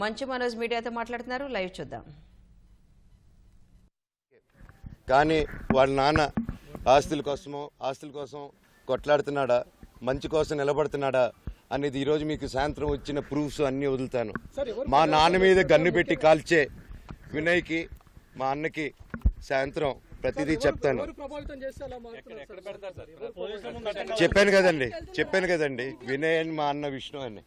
మంచు మనోజ్ మీడియాతో మాట్లాడుతున్నారు. లైవ్ చూద్దాం. కానీ వాళ్ళ నాన్న ఆస్తుల కోసం కొట్లాడుతున్నాడా, మంచి కోసం నిలబడుతున్నాడా అనేది ఈరోజు మీకు సాయంత్రం వచ్చిన ప్రూఫ్స్ అన్నీ వదులుతాను. మా నాన్న మీద గన్ను పెట్టి కాల్చే వినయ్కి, మా అన్నకి సాయంత్రం ప్రతిదీ చెప్తాను. చెప్పాను కదండి వినయ్ అని మా అన్న విష్ణు అని.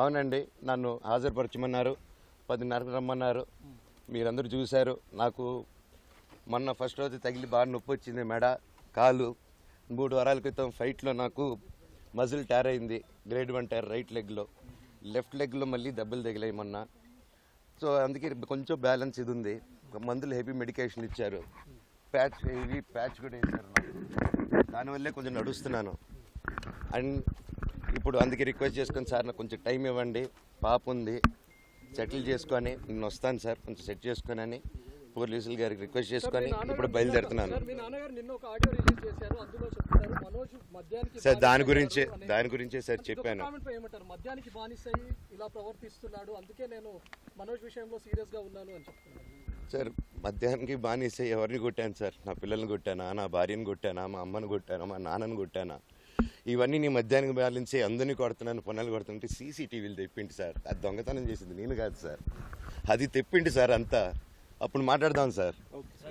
అవునండి, నన్ను హాజరుపరచమన్నారు, 10:30 రమ్మన్నారు. మీరందరూ చూశారు. నాకు మొన్న ఫస్ట్ రోజు తగిలి బాగా నొప్పి వచ్చింది, మెడ, కాలు. 3 వారాల క్రితం ఫైట్లో నాకు మజిల్ టైర్ అయింది, గ్రేడ్ 1 టైర్ రైట్ లెగ్లో. లెఫ్ట్ లెగ్లో మళ్ళీ దెబ్బలు తగిలాయి మొన్న. సో అందుకే కొంచెం బ్యాలెన్స్ ఇది ఉంది. మందులు హెవీ మెడికేషన్ ఇచ్చారు, హెవీ ప్యాచ్ కూడా వేశారు. దానివల్లే కొంచెం నడుస్తున్నాను. అండ్ ఇప్పుడు అందుకే రిక్వెస్ట్ చేసుకొని, సార్ నాకు కొంచెం టైం ఇవ్వండి, పాప ఉంది, సెటిల్ చేసుకొని నేను వస్తాను సార్, కొంచెం సెట్ చేసుకొని అని పోలీసులు గారికి రిక్వెస్ట్ చేసుకొని ఇప్పుడు బయలుదేరుతున్నాను సార్. దాని గురించే సార్ చెప్పాను. సార్ మద్యానికి బానిసై ఎవరిని కొట్టాను సార్? నా పిల్లల్ని కొట్టానా, నా భార్యను కొట్టానా, మా అమ్మని కొట్టానా, మా నాన్నని కొట్టానా? ఇవన్నీ నీ మద్యానికి బ్యాలెన్స్ అందరినీ కొడుతున్నాను, పొన్నాలు కొడుతుంటే సీసీటీవీలు తెప్పిండి సార్. అది దొంగతనం చేసింది నేను కాదు సార్, అది తెప్పిండి సార్ అంతా. అప్పుడు మాట్లాడదాం సార్,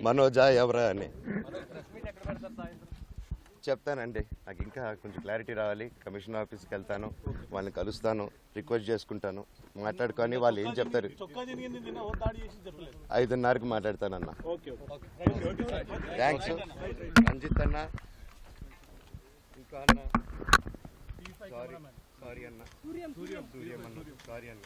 మనోజా ఎవరా అని చెప్తానండి. నాకు ఇంకా కొంచెం క్లారిటీ రావాలి. కమిషనర్ ఆఫీస్కి వెళ్తాను, వాళ్ళని కలుస్తాను, రిక్వెస్ట్ చేసుకుంటాను, మాట్లాడుకొని వాళ్ళు ఏం చెప్తారు. 5:30కి మాట్లాడతానన్న. థ్యాంక్స్ రంజిత్ అన్న, ఇంకా అన్న సారీ అన్న, సూర్యం అన్న, సారీ అన్న.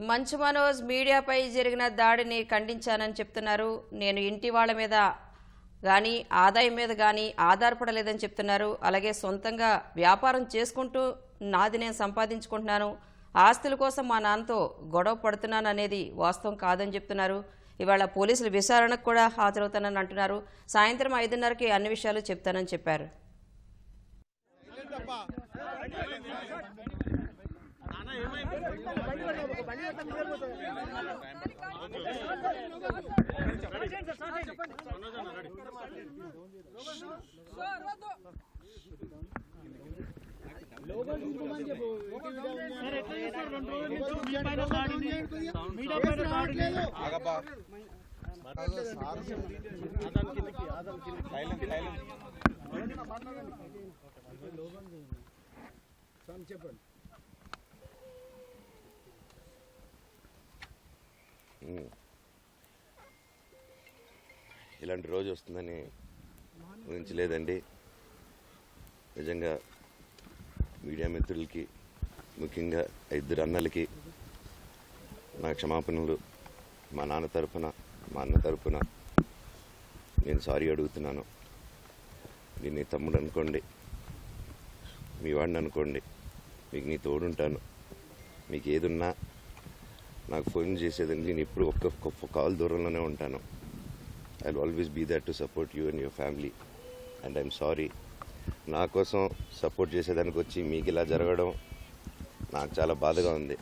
మంచు మనోజ్ మీడియాపై జరిగిన దాడిని ఖండించానని చెప్తున్నారు. నేను ఇంటి వాళ్ళ మీద కానీ ఆదాయం మీద కానీ ఆధారపడలేదని చెప్తున్నారు. అలాగే సొంతంగా వ్యాపారం చేసుకుంటూ నాది నేను సంపాదించుకుంటున్నాను, ఆస్తుల కోసం మా నాన్నతో గొడవ పడుతున్నాను అనేది వాస్తవం కాదని చెప్తున్నారు. ఇవాళ పోలీసులు విచారణకు కూడా హాజరవుతానని అంటున్నారు. సాయంత్రం 5:30కి అన్ని విషయాలు చెప్తానని చెప్పారు. ఇలాంటి రోజు వస్తుందని ఊహించలేదండి. నిజంగా మీడియా మిత్రులకి, ముఖ్యంగా 2 అన్నలకి నా క్షమాపణలు. మా నాన్న తరఫున, మా అన్న తరఫున నేను సారీ అడుగుతున్నాను. నేను నీ తమ్ముడు అనుకోండి, మీ వాడిని అనుకోండి, మీకు నీ తోడుంటాను. మీకు ఏదున్నా నాకు ఫోన్ చేసేదండి. నేను ఇప్పుడు ఒక్క కాల్ దూరంలోనే ఉంటాను. I'll always be there to support you and your family. And I'm sorry. నా కోసం సపోర్ట్ చేసేదానికి వచ్చి మీకు ఇలా జరగడం నాకు చాలా బాధగా ఉంది.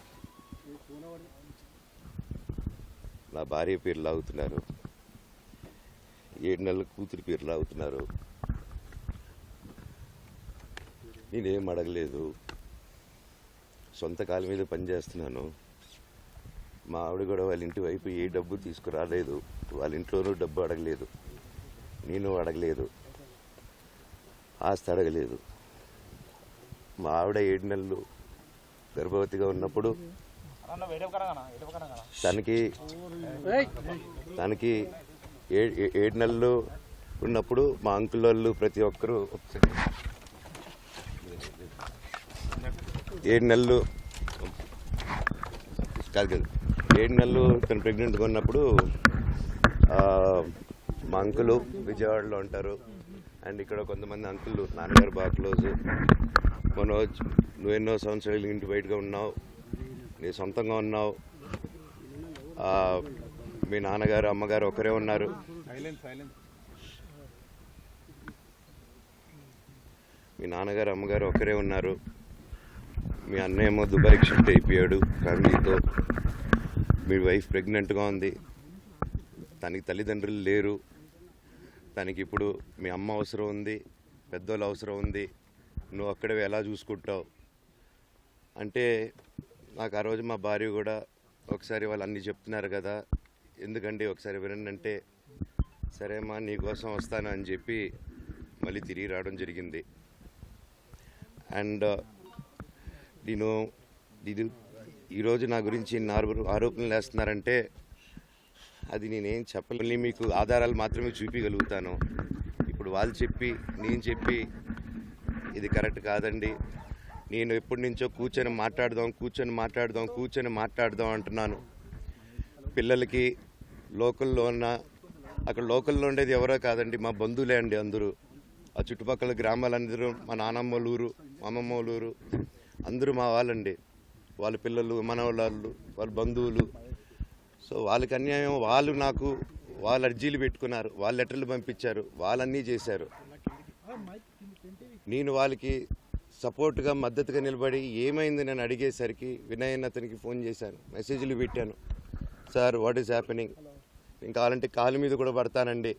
నా భార్య పేరు లాగుతున్నారు, 7 నెలల కూతురి పేరు లాగుతున్నారు. నేనేం అడగలేదు, సొంత కాళ్ళ మీద పనిచేస్తున్నాను. మా ఆవిడ కూడా వాళ్ళ ఇంటి వైపు ఏ డబ్బు తీసుకురాలేదు, వాళ్ళ ఇంట్లోనూ డబ్బు అడగలేదు, నేను అడగలేదు, ఆస్తి అడగలేదు. మా ఆవిడ 7 నెలలు గర్భవతిగా ఉన్నప్పుడు తనకి 7 నెలలు ఉన్నప్పుడు మా అంకుల్ వాళ్ళు ప్రతి ఒక్కరూ 7 నెలలు కాదు 7 నెలలు తను ప్రెగ్నెంట్గా ఉన్నప్పుడు మా అంకులు విజయవాడలో ఉంటారు. అండ్ ఇక్కడ కొంతమంది అంకులు నాన్నగారు బాగా క్లోజ్. మనోజ్, నువ్వు ఎన్నో సంవత్సరాలు ఇంటి బయటగా ఉన్నావు, నీ సొంతంగా ఉన్నావు. మీ నాన్నగారు అమ్మగారు ఒకరే ఉన్నారు. మీ నాన్నగారు అమ్మగారు ఒకరే ఉన్నారు. మీ అన్నయ్య ఏమో దుబాయ్కి షిఫ్ట్ అయిపోయాడు ఫ్యామిలీతో. మీ వైఫ్ ప్రెగ్నెంట్గా ఉంది, తనకి తల్లిదండ్రులు లేరు. తనకి ఇప్పుడు మీ అమ్మ అవసరం ఉంది, పెద్దోళ్ళు అవసరం ఉంది. నువ్వు అక్కడే ఎలా చూసుకుంటావు అంటే నాకు ఆ రోజు మా భార్య కూడా ఒకసారి వాళ్ళు అన్నీ చెప్తున్నారు కదా, ఎందుకండి ఒకసారి వినండి అంటే, సరేమ్మా నీకోసం వస్తాను అని చెప్పి మళ్ళీ తిరిగి రావడం జరిగింది. అండ్ నేను ఈరోజు నా గురించి ఆరోపణలు వేస్తున్నారంటే అది నేనేం చెప్పలేని, మీకు ఆధారాలు మాత్రమే చూపించగలుగుతాను. ఇప్పుడు వాళ్ళు చెప్పి నేను చెప్పి ఇది కరెక్ట్ కాదండి. నేను ఎప్పటి నుంచో కూర్చొని మాట్లాడదాం అంటున్నాను. పిల్లలకి లోకల్లో అక్కడ లోకల్లో ఉండేది ఎవరో కాదండి, మా బంధువులే అండి అందరూ. ఆ చుట్టుపక్కల గ్రామాలందరూ మా నానమ్మ ఊరు, మా అమ్మమ్మ ఊరు అందరూ మా వాళ్ళండి. వాళ్ళ పిల్లలు, మనవాళ్ళు, వాళ్ళ బంధువులు. సో వాళ్ళకి అన్యాయం, వాళ్ళు అర్జీలు పెట్టుకున్నారు, వాళ్ళు లెటర్లు పంపించారు, వాళ్ళన్నీ చేశారు. నేను వాళ్ళకి సపోర్ట్గా మద్దతుగా నిలబడి ఏమైంది నేను అడిగేసరికి వినయ్ అతనికి ఫోన్ చేశాను, మెసేజ్లు పెట్టాను. సార్ వాట్ ఈస్ హ్యాపెనింగ్, నేను కావాలంటే కాలు మీద కూడా పడతానండి,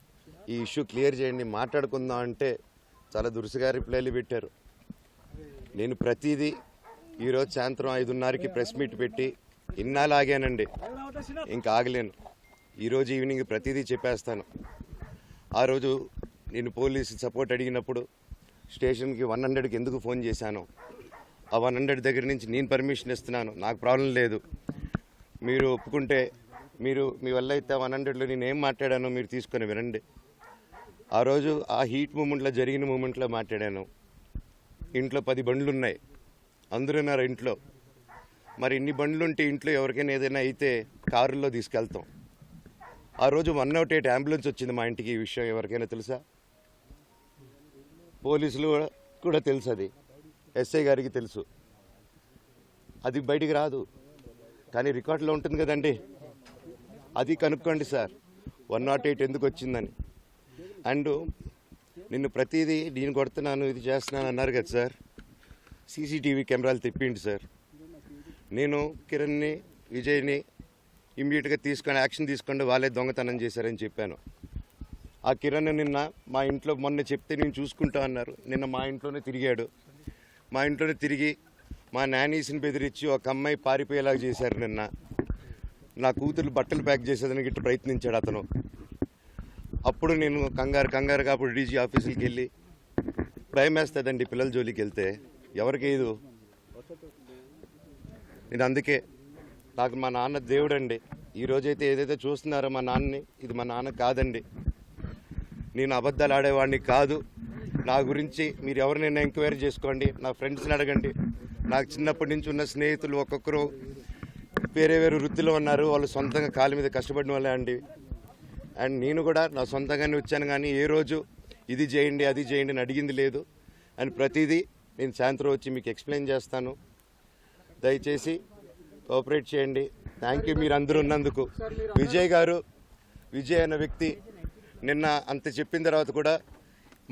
ఈ ఇష్యూ క్లియర్ చేయండి, మాట్లాడుకుందాం అంటే చాలా దురుసుగా రిప్లైలు పెట్టారు. నేను ప్రతిదీ ఈరోజు సాయంత్రం 5:30కి ప్రెస్ మీట్ పెట్టి ఇన్నాళ్ళు ఆగానండి, ఇంకా ఆగలేను. ఈరోజు ఈవినింగ్ ప్రతిదీ చెప్పేస్తాను. ఆ రోజు నేను పోలీసు సపోర్ట్ అడిగినప్పుడు స్టేషన్కి 100కి ఎందుకు ఫోన్ చేశాను, ఆ 100 దగ్గర నుంచి నేను పర్మిషన్ ఇస్తున్నాను, నాకు ప్రాబ్లం లేదు. మీరు ఒప్పుకుంటే మీ వల్ల అయితే 100లో నేను ఏం మాట్లాడానో మీరు తీసుకొని వినండి. ఆ రోజు ఆ హీట్ మూమెంట్లో జరిగిన మూమెంట్లో మాట్లాడాను. ఇంట్లో 10 బండ్లు ఉన్నాయి, అందరూ ఉన్నారు ఇంట్లో. మరి ఇన్ని బండ్లు ఉంటే ఇంట్లో ఎవరికైనా ఏదైనా అయితే కారుల్లో తీసుకెళ్తాం. ఆ రోజు 108 అంబులెన్స్ వచ్చింది మా ఇంటికి. ఈ విషయం ఎవరికైనా తెలుసా? పోలీసులు కూడా తెలుసు, అది ఎస్ఐ గారికి తెలుసు. అది బయటికి రాదు, కానీ రికార్డులో ఉంటుంది కదండి, అది కనుక్కోండి సార్ 108 ఎందుకు వచ్చిందని. అండ్ నిన్ను ప్రతిదీ నేను కొడుతున్నాను, ఇది చేస్తున్నాను అన్నారు కదా సార్, సీసీటీవీ కెమెరాలు తెప్పిండి సార్. నేను కిరణ్ని, విజయ్ని ఇమ్మీడియట్గా యాక్షన్ తీసుకోండి, వాళ్ళే దొంగతనం చేశారని చెప్పాను. ఆ కిరణ్ నిన్న మా ఇంట్లో మొన్న చెప్తే నేను చూసుకుంటా అన్నారు. నిన్న మా ఇంట్లోనే తిరిగాడు. మా ఇంట్లోనే తిరిగి మా నానీస్ని బెదిరించి ఒక అమ్మాయి పారిపోయేలాగా చేశారు. నిన్న నా కూతురు బట్టలు ప్యాక్ చేసేదానికి ఇట్లా ప్రయత్నించాడు అతను. అప్పుడు నేను కంగారుగా అప్పుడు డీజీ ఆఫీసులకి వెళ్ళి, భయం వేస్తుందండి పిల్లల జోలికి వెళ్తే, ఎవరికి ఇది. నేను అందుకే నాకు మా నాన్న దేవుడండి. ఈరోజైతే ఏదైతే చూస్తున్నారో మా నాన్నని, ఇది మా నాన్న కాదండి. నేను అబద్ధాలు ఆడేవాడిని కాదు. నా గురించి మీరు ఎవరినైనా ఎంక్వైరీ చేసుకోండి, నా ఫ్రెండ్స్ని అడగండి. నాకు చిన్నప్పటి నుంచి ఉన్న స్నేహితులు ఒక్కొక్కరు వేరే వృత్తిలో ఉన్నారు, వాళ్ళు సొంతంగా కాళ్ళ మీద కష్టపడిన వాళ్ళే అండి. అండ్ నేను కూడా నా సొంతంగానే వచ్చాను, కానీ ఏ రోజు ఇది చేయండి అది చేయండి అని అడిగింది లేదు. అండ్ ప్రతిదీ నేను సాయంత్రం వచ్చి మీకు ఎక్స్ప్లెయిన్ చేస్తాను. దయచేసి కోఆపరేట్ చేయండి. థ్యాంక్ యూ మీరు అందరూ ఉన్నందుకు. విజయ్ అనే వ్యక్తి నిన్న అంత చెప్పిన తర్వాత కూడా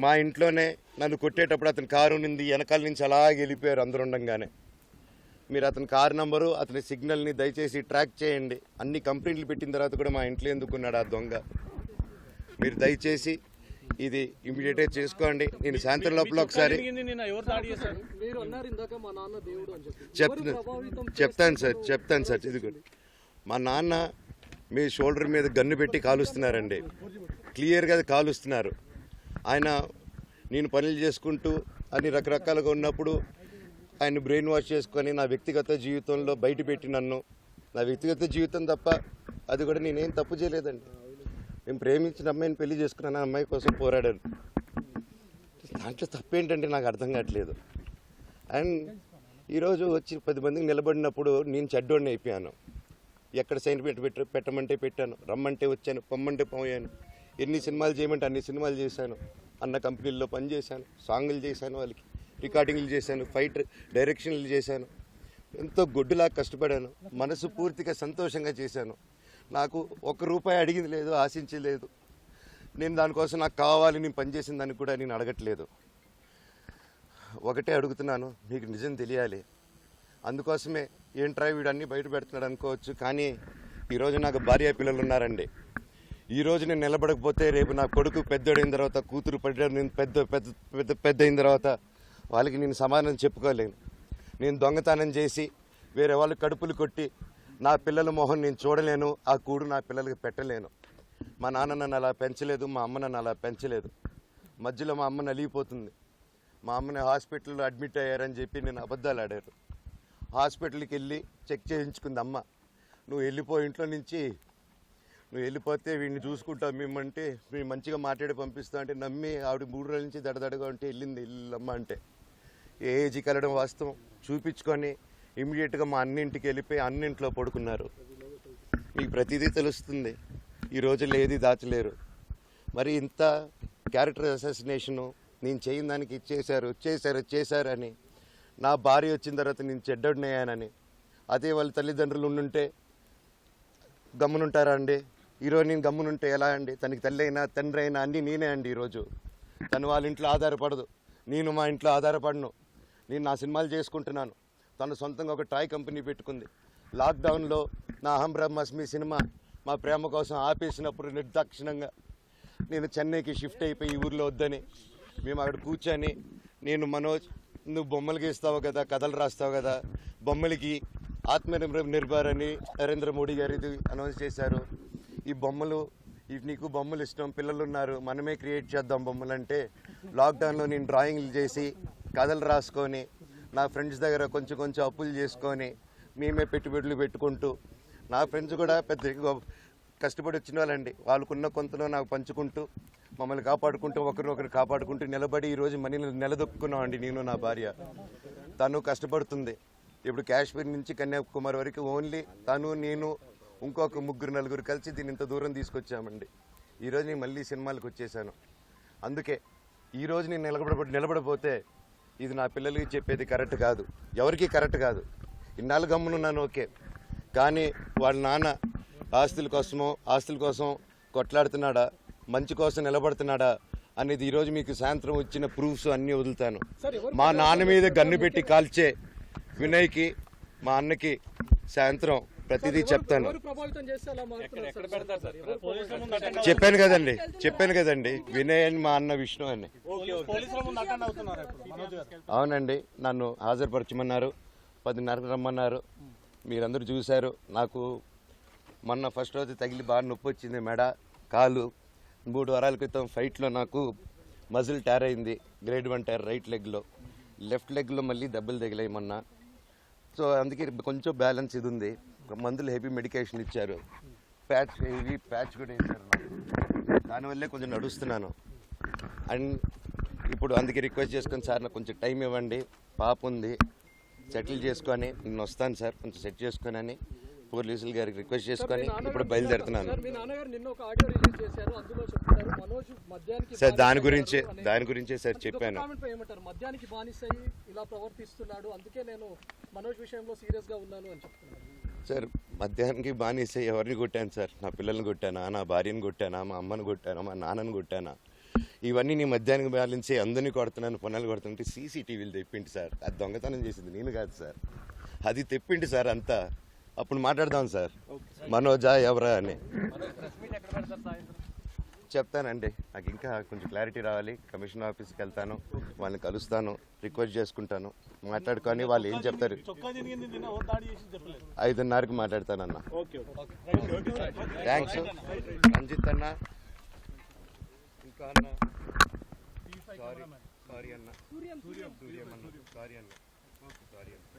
మా ఇంట్లోనే నన్ను కొట్టేటప్పుడు అతని కారు నింది వెనకాల నుంచి అలాగే వెళ్ళిపోయారు అందరు ఉండంగానే. మీరు అతని కారు నంబరు అతని సిగ్నల్ని దయచేసి ట్రాక్ చేయండి. అన్ని కంప్లైంట్లు పెట్టిన తర్వాత కూడా మా ఇంట్లో ఎందుకున్నాడు ఆ దొంగ? మీరు దయచేసి ఇది ఇమీడియట్గా చేసుకోండి. నేను సాయంత్రం లోపల ఒకసారి చెప్తాను సార్. ఇది కూడా మా నాన్న మీ షోల్డర్ మీద గన్ను పెట్టి కాలుస్తున్నారండి, క్లియర్గా కాలుస్తున్నారు. ఆయన నేను పనులు చేసుకుంటూ అన్ని రకరకాలుగా ఉన్నప్పుడు ఆయన బ్రెయిన్ వాష్ చేసుకొని నా వ్యక్తిగత జీవితంలో బయట పెట్టి నన్ను, నా వ్యక్తిగత జీవితం తప్ప అది కూడా నేనేం తప్పు చేయలేదండి. నేను ప్రేమించిన అమ్మాయిని పెళ్లి చేసుకున్నాను, అమ్మాయి కోసం పోరాడాను. దాంట్లో తప్పేంటంటే నాకు అర్థం కావట్లేదు. అండ్ ఈరోజు వచ్చి 10 మందికి నిలబడినప్పుడు నేను చెడ్డోడిని అయిపోయాను. ఎక్కడ సైన్ పెట్టమంటే పెట్టాను, రమ్మంటే వచ్చాను, పొమ్మంటే పోయాను. ఎన్ని సినిమాలు చేయమంటే అన్ని సినిమాలు చేశాను. అన్న కంపెనీల్లో పనిచేశాను, సాంగులు చేశాను, వాళ్ళకి రికార్డింగ్లు చేశాను, ఫైట్ డైరెక్షన్లు చేశాను. ఎంతో గొడ్డులా కష్టపడాను, మనసు పూర్తిగా సంతోషంగా చేశాను. నాకు ₹1 అడిగింది లేదు, ఆశించలేదు. నేను దానికోసం నాకు కావాలి, నేను పనిచేసిన దానికి కూడా నేను అడగట్లేదు. ఒకటే అడుగుతున్నాను, మీకు నిజం తెలియాలి. అందుకోసమే ఏంట్రా వీడు అన్నీ బయట పెడుతున్నాడు అనుకోవచ్చు, కానీ ఈరోజు నాకు భార్య పిల్లలు ఉన్నారండి. ఈరోజు నేను నిలబడకపోతే రేపు నా కొడుకు పెద్దోడైన తర్వాత, కూతురు పెద్ద అయిన తర్వాత వాళ్ళకి నేను సమాధానం చెప్పుకోలేను. నేను దొంగతనం చేసి వేరే వాళ్ళు కడుపులు కొట్టి నా పిల్లల మొహం నేను చూడలేను, ఆ కూడు నా పిల్లలకి పెట్టలేను. మా నాన్న నన్ను అలా పెంచలేదు, మా అమ్మ నన్ను అలా పెంచలేదు. మధ్యలో మా అమ్మ నలిగిపోతుంది. మా అమ్మని హాస్పిటల్లో అడ్మిట్ అయ్యారని చెప్పి నేను అబద్ధాలు ఆడారు. హాస్పిటల్కి వెళ్ళి చెక్ చేయించుకుంది అమ్మ. నువ్వు వెళ్ళిపో ఇంట్లో నుంచి, నువ్వు వెళ్ళిపోతే వీడిని చూసుకుంటావు మేమంటే, మేము మంచిగా మాట్లాడి పంపిస్తాం అంటే నమ్మి ఆవిడ 3 రోజుల నుంచి దడదడగా ఉంటే వెళ్ళింది అమ్మ. అంటే ఏజీకి వెళ్ళడం వాస్తవం చూపించుకొని ఇమీడియట్గా మా అన్నింటికి వెళ్ళిపోయి అన్నింట్లో పడుకున్నారు. మీకు ప్రతిదీ తెలుస్తుంది. ఈ రోజుల్లో ఏది దాచలేరు. మరి ఇంత క్యారెక్టర్ అసాసినేషను నేను చేయని దానికి చేశారు అని, నా భార్య వచ్చిన తర్వాత నేను చెడ్డోడినయ్యానని, అదే వాళ్ళ తల్లిదండ్రులు ఉండుంటే గమ్మునుంటారా అండి? ఈరోజు నేను గమ్మునుంటే ఎలా అండి? తనకి తల్లి అయినా తండ్రి అయినా అన్నీ నేనే అండి. ఈరోజు తను వాళ్ళ ఇంట్లో ఆధారపడదు, నేను మా ఇంట్లో ఆధారపడను. నేను నా సినిమాలు చేసుకుంటున్నాను. తను సొంతంగా ఒక టాయ్ కంపెనీ పెట్టుకుంది. లాక్డౌన్లో నా అహం బ్రహ్మాస్మి సినిమా మా ప్రేమ కోసం ఆపేసినప్పుడు నిర్దాక్షిణంగా నేను చెన్నైకి షిఫ్ట్ అయిపోయి ఈ ఊర్లో వద్దని మేము అక్కడ కూర్చొని, నేను మనోజ్ నువ్వు బొమ్మలు గీస్తావు కదా, కథలు రాస్తావు కదా, బొమ్మలకి ఆత్మనిర్భర్ అని నరేంద్ర మోడీ గారు ఇది అనౌన్స్ చేశారు. ఈ బొమ్మలు, నీకు బొమ్మలు ఇష్టం, పిల్లలు ఉన్నారు, మనమే క్రియేట్ చేద్దాం బొమ్మలు అంటే, లాక్డౌన్లో నేను డ్రాయింగ్లు చేసి కథలు రాసుకొని నా ఫ్రెండ్స్ దగ్గర కొంచెం అప్పులు చేసుకొని మేమే పెట్టుబడులు పెట్టుకుంటూ, నా ఫ్రెండ్స్ కూడా పెద్ద కష్టపడి వచ్చిన వాళ్ళండి, వాళ్ళకున్న కొంతలో నాకు పంచుకుంటూ మమ్మల్ని కాపాడుకుంటూ ఒకరినొకరు కాపాడుకుంటూ నిలబడి ఈరోజు మనీని నిలదొక్కున్నామండి. నేను నా భార్య, తను కష్టపడుతుంది. ఇప్పుడు కాశ్మీర్ నుంచి కన్యాకుమారి వరకు ఓన్లీ తను, నేను, ఇంకొక 3-4 కలిసి దీన్ని ఇంత దూరం తీసుకొచ్చామండి. ఈరోజు నేను మళ్ళీ సినిమాలకు వచ్చేసాను. అందుకే ఈరోజు నేను నిలబడిపోతే ఇది నా పిల్లలకి చెప్పేది కరెక్ట్ కాదు, ఎవరికి కరెక్ట్ కాదు. ఇన్నాళ్ళు గమ్మునున్నాను ఓకే, కానీ వాళ్ళ నాన్న ఆస్తుల కోసం కొట్లాడుతున్నాడా, మంచి కోసం నిలబడుతున్నాడా అనేది ఈరోజు మీకు సాయంత్రం వచ్చిన ప్రూఫ్స్ అన్నీ వదులుతాను. మా నాన్న మీద గన్ను పెట్టి కాల్చే వినయ్కి, మా అన్నకి సాయంత్రం ప్రతిదీ చెప్తాను. చెప్పాను కదండి వినయ్ అని మా అన్న విష్ణు అని. అవునండి, నన్ను హాజరుపరచమన్నారు, 10:30 రమ్మన్నారు. మీరందరూ చూశారు. నాకు మొన్న ఫస్ట్ రోజు తగిలి బాగా నొప్పి వచ్చింది, మెడ, కాలు. 3 వారాల క్రితం ఫైట్లో నాకు మజిల్ టైర్ అయింది, గ్రేడ్ 1 టైర్ రైట్ లెగ్లో. లెఫ్ట్ లెగ్లో మళ్ళీ దెబ్బలు తగిలాయి మొన్న. సో అందుకే కొంచెం బ్యాలెన్స్ ఇది ఉంది. మందులు హెవీ మెడికేషన్ ఇచ్చారు, హెవీ ప్యాచ్ కూడా వేశారు. దానివల్లే కొంచెం నడుస్తున్నాను. అండ్ ఇప్పుడు అందుకే రిక్వెస్ట్ చేసుకొని, సార్ నాకు కొంచెం టైం ఇవ్వండి, పాప ఉంది, సెటిల్ చేసుకొని నేను వస్తాను సార్, కొంచెం సెట్ చేసుకొని అని పోలీసులు గారికి రిక్వెస్ట్ చేసుకొని ఇప్పుడు బయలుదేరుతున్నాను సార్. దాని గురించే సార్ చెప్పాను. సార్ మధ్యాహ్నానికి బానిసే ఎవరిని కొట్టాను సార్? నా పిల్లల్ని కొట్టానా, నా భార్యను కొట్టానా, మా అమ్మని కొట్టానా, మా నాన్నని కొట్టానా? ఇవన్నీ నీ మధ్యాహ్నం బ్యాలెన్సే అందరినీ కొడుతున్నాను, పొన్నాలు కొడుతుంటే సీసీటీవీలు తెప్పింటి సార్. అది దొంగతనం చేసింది నేను కాదు సార్, అది తెప్పింటి సార్ అంతా. అప్పుడు మాట్లాడదాం సార్, మనోజా ఎవరా అని చెప్తానండి. నాకు ఇంకా కొంచెం క్లారిటీ రావాలి. కమిషన్ ఆఫీస్కి వెళ్తాను, వాళ్ళని కలుస్తాను, రిక్వెస్ట్ చేసుకుంటాను, మాట్లాడుకొని వాళ్ళు ఏం చెప్తారు. 5:30కి మాట్లాడతానన్న. థ్యాంక్స్ రంజిత్ అన్న. ఇంకా అన్న సారీ అన్న, సూర్యం అన్న, సారీ అన్న, సారీ అన్న.